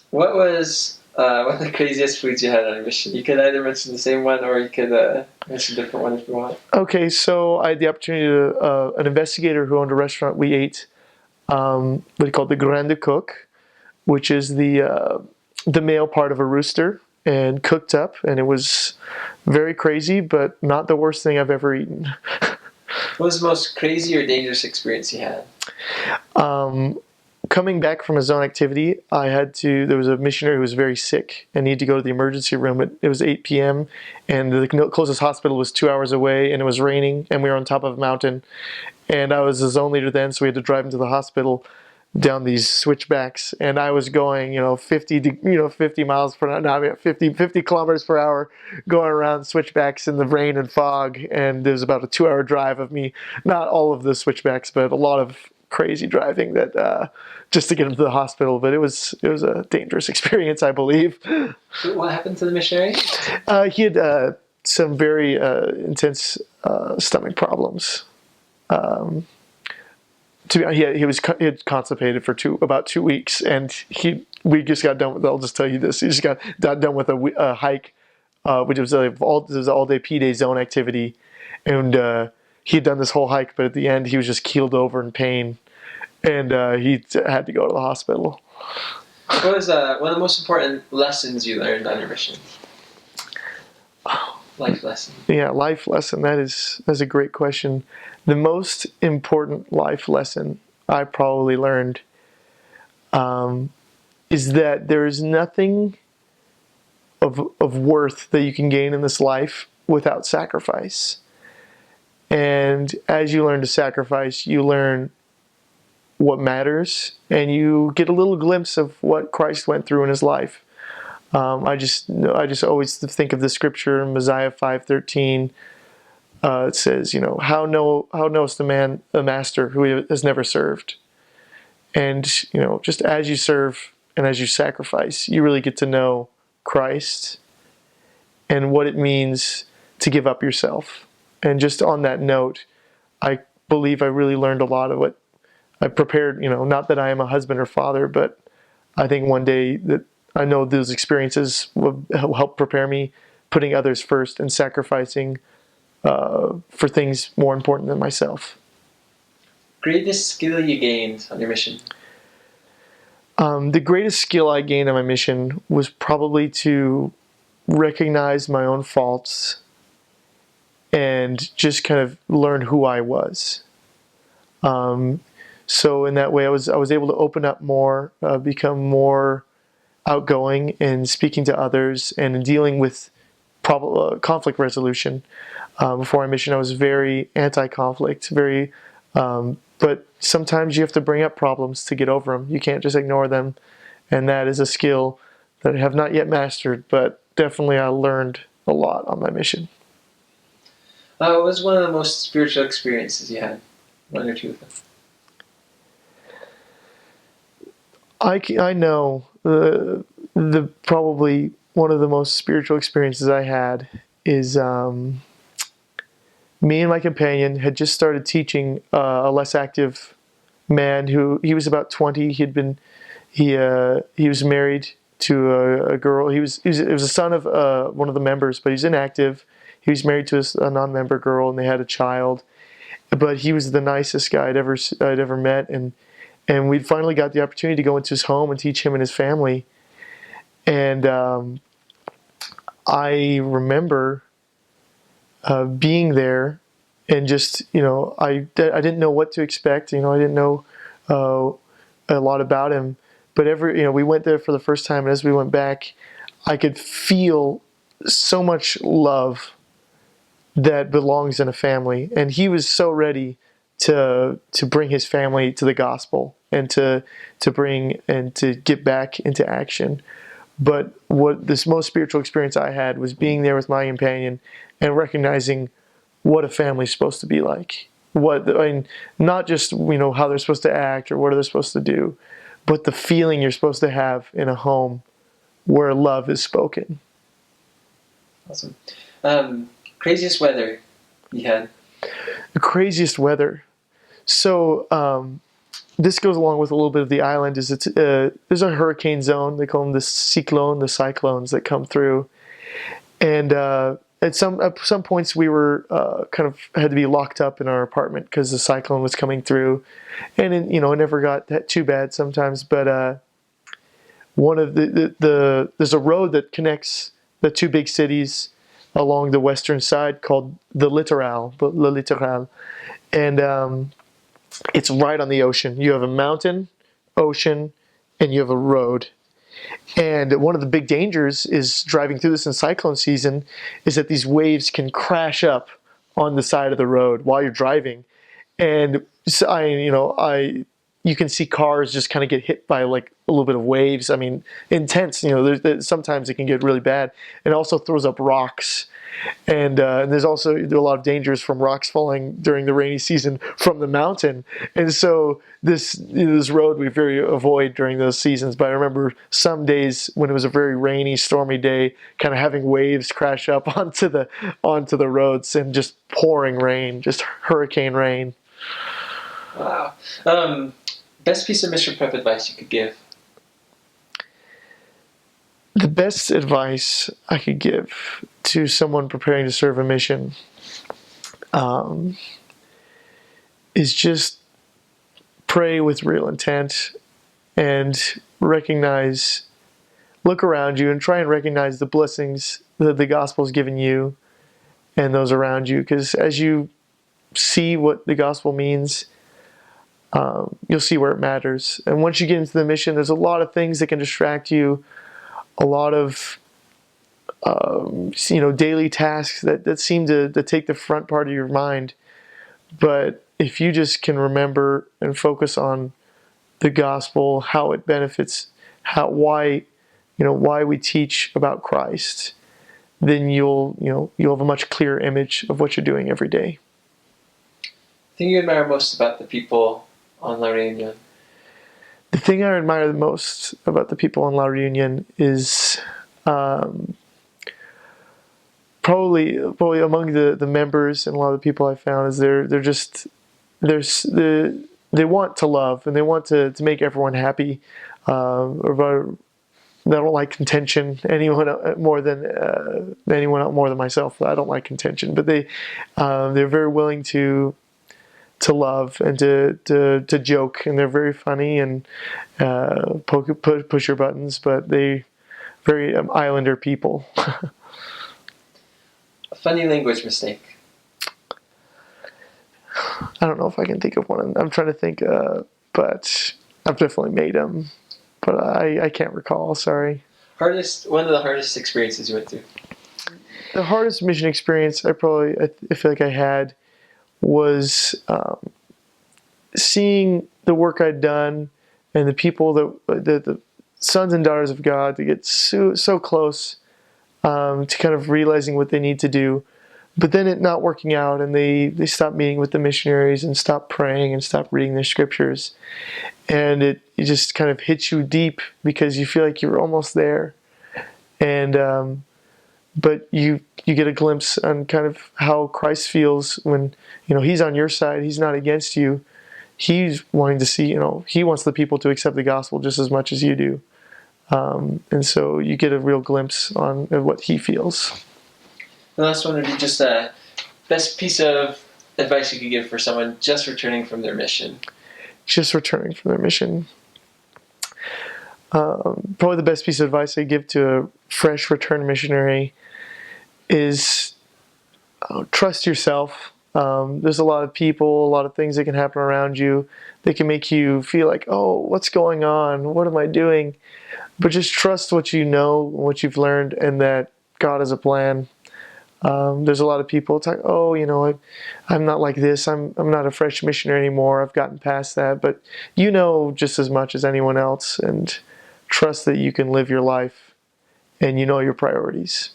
What was one of the craziest foods you had on a mission? You could either mention the same one or you could mention a different one if you want. Okay, so I had the opportunity to, an investigator who owned a restaurant, we ate what he called the grande cook, which is the male part of a rooster, and cooked up, and it was very crazy, but not the worst thing I've ever eaten. What was the most crazy or dangerous experience you had? Um, Coming back from a zone activity, there was a missionary who was very sick and needed to go to the emergency room. It was 8 p.m. and the closest hospital was 2 hours away, and it was raining, and we were on top of a mountain. And I was the zone leader then, so we had to drive him to the hospital down these switchbacks, and I was going, 50 miles per hour, no, I mean 50 kilometers per hour, going around switchbacks in the rain and fog, and there's about a 2 hour drive of me, not all of the switchbacks, but a lot of crazy driving that just to get him to the hospital. But it was a dangerous experience, I believe. So what happened to the missionary? He had some very intense stomach problems. He had constipated for about 2 weeks, and we just got done with. I'll just tell you this: he just got done with a hike, which was all day P-Day zone activity, and he had done this whole hike, but at the end he was just keeled over in pain, and he had to go to the hospital. What was one of the most important lessons you learned on your mission? Life lesson. Yeah, life lesson. That's a great question. The most important life lesson I probably learned is that there is nothing of worth that you can gain in this life without sacrifice. And as you learn to sacrifice, you learn what matters, and you get a little glimpse of what Christ went through in his life. I just always think of the scripture in Mosiah 5:13. It says, how knowest a master who he has never served? And just as you serve and as you sacrifice, you really get to know Christ and what it means to give up yourself. And just on that note, I believe I really learned a lot of what I prepared. Not that I am a husband or father, but I think one day that I know those experiences will help prepare me, putting others first and sacrificing for things more important than myself. Greatest skill you gained on your mission? The greatest skill I gained on my mission was probably to recognize my own faults and just kind of learn who I was. So in that way, I was able to open up more, become more outgoing in speaking to others and in dealing with conflict resolution. Before my mission, I was very anti-conflict, but sometimes you have to bring up problems to get over them. You can't just ignore them, and that is a skill that I have not yet mastered, but definitely I learned a lot on my mission. What was one of the most spiritual experiences you had? One or two of them. I know the probably one of the most spiritual experiences I had is me and my companion had just started teaching a less active man who he was about 20. He was married to a girl. It was a son of one of the members, but he's inactive. He was married to a non-member girl, and they had a child. But he was the nicest guy I'd ever met, and we finally got the opportunity to go into his home and teach him and his family. And I remember being there, and just I didn't know what to expect. I didn't know a lot about him, but we went there for the first time, and as we went back, I could feel so much love that belongs in a family, and he was so ready to bring his family to the gospel and to bring and to get back into action. But what this most spiritual experience I had was being there with my companion and recognizing what a family's supposed to be like. Not just how they're supposed to act or what they're supposed to do, but the feeling you're supposed to have in a home where love is spoken. Awesome. Craziest weather you had? The craziest weather. So this goes along with a little bit of the island. Is there's a hurricane zone. They call them the cyclones that come through. And at some points we were kind of had to be locked up in our apartment because the cyclone was coming through, and it never got that too bad sometimes. But one of there's a road that connects the two big cities along the western side called the Littoral, Le Littoral, and it's right on the ocean. You have a mountain, ocean, and you have a road. And one of the big dangers is driving through this in cyclone season is that these waves can crash up on the side of the road while you're driving. And so you can see cars just kind of get hit by like a little bit of waves. I mean, intense. Sometimes it can get really bad. It also throws up rocks. And there's also a lot of dangers from rocks falling during the rainy season from the mountain. And so this road we very avoid during those seasons. But I remember some days when it was a very rainy, stormy day, kind of having waves crash up onto the roads and just pouring rain, just hurricane rain. Wow. Best piece of mission prep advice you could give? The best advice I could give to someone preparing to serve a mission is just pray with real intent and look around you and try and recognize the blessings that the gospel's given you and those around you. Because as you see what the gospel means, you'll see where it matters. And once you get into the mission, there's a lot of things that can distract you. A lot of daily tasks that seem to take the front part of your mind. But if you just can remember and focus on the gospel, how it benefits, why we teach about Christ, then you'll have a much clearer image of what you're doing every day. The thing you admire most about the people on La Reunion? The thing I admire the most about the people on La Reunion is probably among the members and a lot of the people I found is they want to love and they want to make everyone happy. They don't like contention. Anyone more than myself. I don't like contention, but they're very willing to love and to joke, and they're very funny and push your buttons, but they very islander people. A funny language mistake? I don't know if I can think of one. I'm trying to think, but I've definitely made them, but I can't recall. Sorry. One of the hardest experiences you went through? The hardest mission experience I feel like I had was seeing the work I'd done and the people the sons and daughters of God to get so close to kind of realizing what they need to do, but then it not working out, and they stop meeting with the missionaries and stop praying and stop reading their scriptures, and it just kind of hits you deep because you feel like you're almost there, and but you get a glimpse on kind of how Christ feels when He's on your side. He's not against you. He's wanting to see, He wants the people to accept the gospel just as much as you do. And so you get a real glimpse on what He feels. The last one would be just a best piece of advice you could give for someone just returning from their mission. Just returning from their mission. Probably the best piece of advice I give to a fresh return missionary is trust yourself. There's a lot of people, a lot of things that can happen around you that can make you feel like, oh, what's going on? What am I doing? But just trust what you know, what you've learned, and that God has a plan. There's a lot of people, it's like, oh, I'm not like this. I'm not a fresh missionary anymore. I've gotten past that. But just as much as anyone else, and trust that you can live your life and your priorities.